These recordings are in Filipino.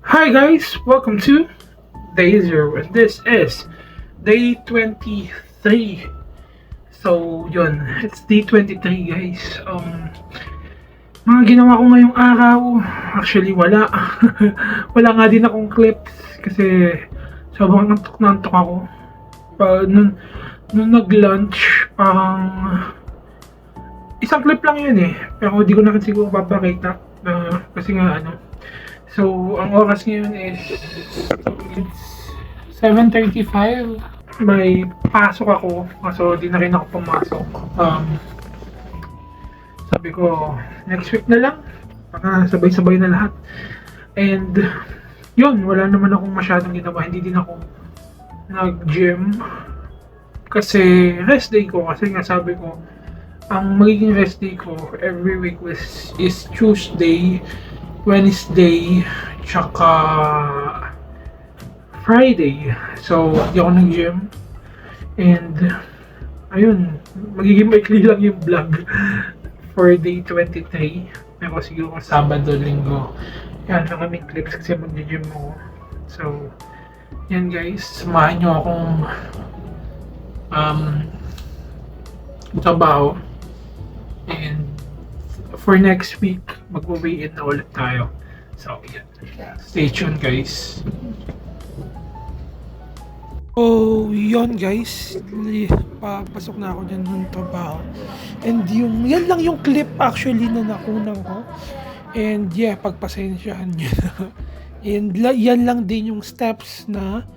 Hi guys, welcome to Day Zero. And this is Day 23. So, yun, it's Day 23 guys. Mga ginawa ko ngayong araw, actually wala. Wala nga din akong clips kasi sobrang antok na antok ako. Nung nag-lunch, parang isang clip lang yun eh. Pero di ko na siguro papakita. Kasi nga So, ang oras ngayon is it's 7:35. May pasok ako, kaso di na rin ako pumasok. Sabi ko, next week na lang. Para sabay-sabay na lahat. And, yun, wala naman akong masyadong ginawa. Hindi din ako nag-gym. Kasi rest day ko. Kasi nga sabi ko, ang magiging rest day ko every week is Tuesday, Wednesday, tsaka Friday. So, hindi ako nag-gym. And, ayun, magiging maikli lang yung vlog for day 23. Pero siguro Sabado, Linggo. Yan, ang aming clips kasi mag-gym ako. So, yan guys, samahan nyo akong trabaho. And, for next week, mag-weigh in na ulit tayo. So, yan. Stay tuned, guys. Oh, yun guys. Papasok na ako dyan ng trabaho. And yan lang yung clip actually na nakunan ko. And yeah, pagpasensyahan nyo na. And yan lang din yung steps na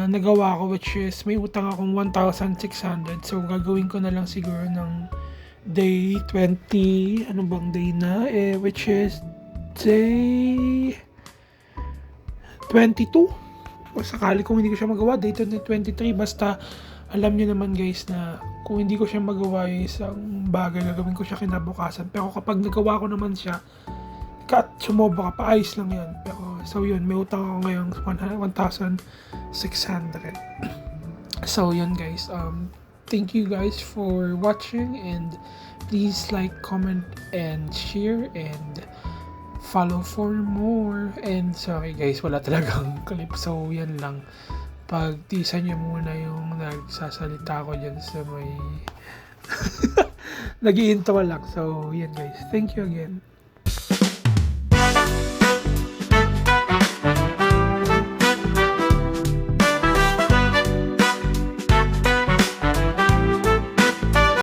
nagawa ko, which is may utang akong 1,600. So, gagawin ko na lang siguro ng day 20, ano bang day na? Which is day 22. O sakali kung hindi ko siya magawa, day 23. Basta alam niyo naman guys na kung hindi ko siya magawa yung isang bagay, gagawin ko siya kinabukasan. Pero kapag nagawa ko naman siya, sumobra ka pa, ayos lang yan. Pero so yun, may utang ako ngayong 1,600. So yun guys, thank you guys for watching, and please like, comment, and share, and follow for more. And sorry guys, wala talagang clip, so yan lang. Pagtisan nyo muna yung nagsasalita ko dyan sa may nag-i-intro lang. So yan guys, thank you again.